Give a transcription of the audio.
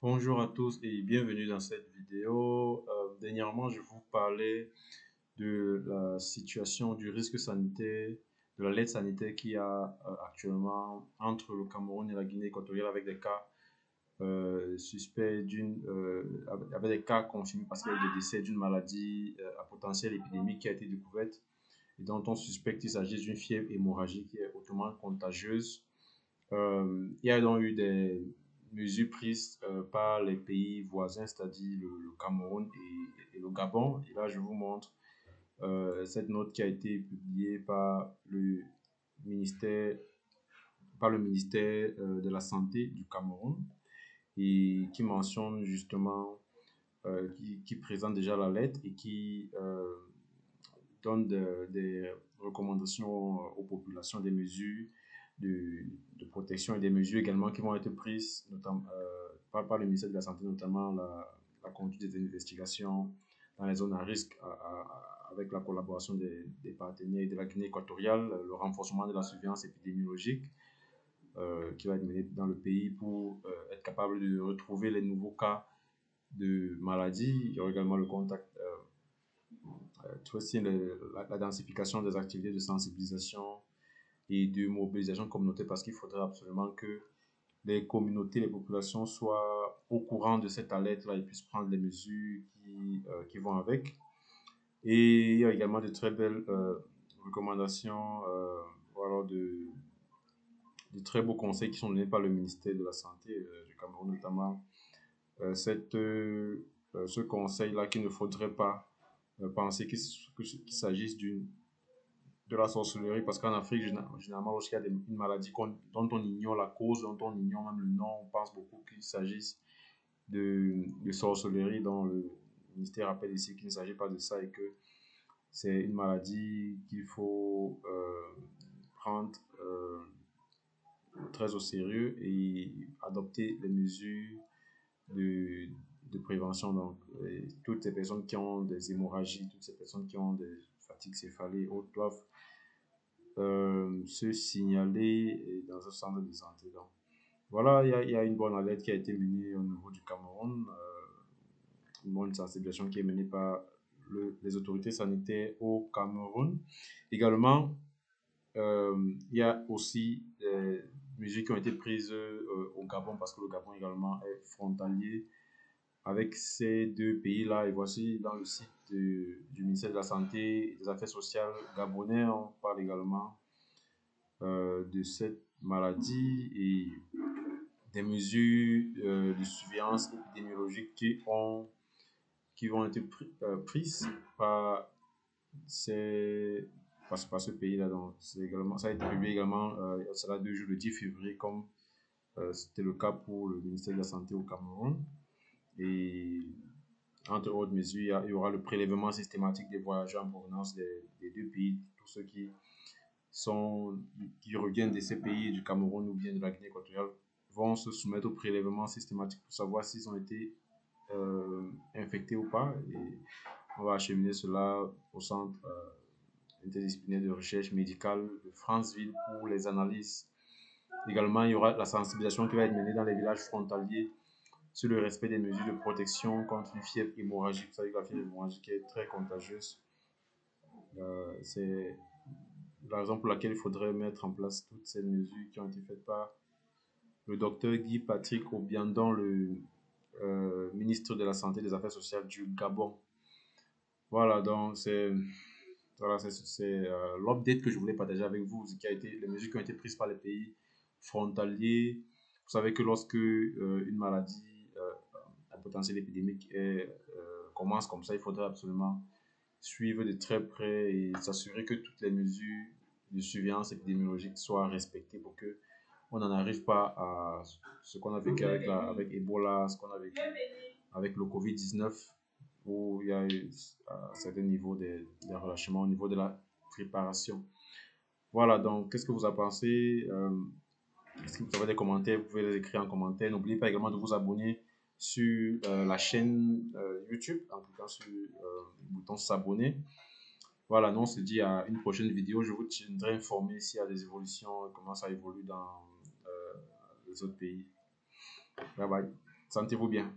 Bonjour à tous et bienvenue dans cette vidéo. Dernièrement, je vous parlais de la situation du risque sanitaire, de la l'aide sanitaire qu'il y a actuellement entre le Cameroun et la Guinée équatoriale avec des cas suspects avec des cas confirmés parce qu'il y a eu des décès d'une maladie à potentiel épidémique qui a été découverte et dont on suspecte qu'il s'agit d'une fièvre hémorragique qui est hautement contagieuse. Il y a donc eu des mesures prises par les pays voisins, c'est-à-dire le Cameroun et le Gabon. Et là, je vous montre cette note qui a été publiée ministère, par le ministère de la Santé du Cameroun et qui mentionne justement, qui présente déjà la lettre et qui donne des recommandations aux populations, des mesures de, de protection et des mesures également qui vont être prises notamment, par le ministère de la Santé, notamment la conduite des investigations dans les zones à risque avec la collaboration des partenaires de la Guinée équatoriale, le renforcement de la surveillance épidémiologique qui va être mené dans le pays pour être capable de retrouver les nouveaux cas de maladie. Il y aura également le contact aussi la densification des activités de sensibilisation et de mobilisation communautaire parce qu'il faudrait absolument que les communautés, les populations soient au courant de cette alerte-là et puissent prendre les mesures qui vont avec. Et il y a également de très belles recommandations, voilà, de très beaux conseils qui sont donnés par le ministère de la Santé du Cameroun, notamment ce conseil-là qu'il ne faudrait pas penser qu'il s'agisse de la sorcellerie, parce qu'en Afrique, généralement, lorsqu'il y a une maladie dont on ignore la cause, dont on ignore même le nom, on pense beaucoup qu'il s'agisse de sorcellerie, dont le ministère rappelle ici qu'il ne s'agit pas de ça et que c'est une maladie qu'il faut prendre très au sérieux et adopter les mesures de, de prévention. Donc, toutes ces personnes qui ont des hémorragies, toutes ces personnes qui ont des fatigues céphalées doivent se signaler dans un centre de santé. Donc, voilà, il y a une bonne alerte qui a été menée au niveau du Cameroun, une bonne sensibilisation qui est menée par les autorités sanitaires au Cameroun. Également, il y a aussi des mesures qui ont été prises au Gabon parce que le Gabon également est frontalier avec ces deux pays-là. Et voici dans le site du ministère de la Santé et des Affaires sociales gabonais, on parle également de cette maladie et des mesures de surveillance épidémiologique qui vont être prises par, ces, par ce pays-là. Donc, également, ça a été publié également, cela 2 jours, le 10 février, comme c'était le cas pour le ministère de la Santé au Cameroun. Et entre autres mesures, il y aura le prélèvement systématique des voyageurs en provenance des deux pays, tous ceux qui reviennent de ces pays, du Cameroun ou bien de la Guinée équatoriale, vont se soumettre au prélèvement systématique pour savoir s'ils ont été infectés ou pas. Et on va acheminer cela au centre interdisciplinaire de recherche médicale de Franceville pour les analyses. Également, il y aura la sensibilisation qui va être menée dans les villages frontaliers sur le respect des mesures de protection contre une fièvre hémorragique. Vous savez que la fièvre hémorragique est très contagieuse. C'est la raison pour laquelle il faudrait mettre en place toutes ces mesures qui ont été faites par le docteur Guy Patrick Obiandon, le ministre de la Santé et des Affaires sociales du Gabon. Voilà, donc voilà, c'est l'update que je voulais partager avec vous, qui a été les mesures qui ont été prises par les pays frontaliers. Vous savez que lorsque une maladie à potentiel épidémique commence comme ça, il faudrait absolument suivre de très près et s'assurer que toutes les mesures de surveillance épidémiologique soient respectées pour que on n'en arrive pas à ce qu'on a vécu avec Ebola, ce qu'on a vécu avec le Covid-19, où il y a eu un certain niveau de relâchement au niveau de la préparation. Voilà, donc qu'est-ce que vous en pensez? Si vous avez des commentaires, vous pouvez les écrire en commentaire. N'oubliez pas également de vous abonner sur la chaîne YouTube en cliquant sur le bouton s'abonner. Voilà, nous on se dit à une prochaine vidéo. Je vous tiendrai informé s'il y a des évolutions, comment ça évolue dans les autres pays. Bye bye. Sentez-vous bien.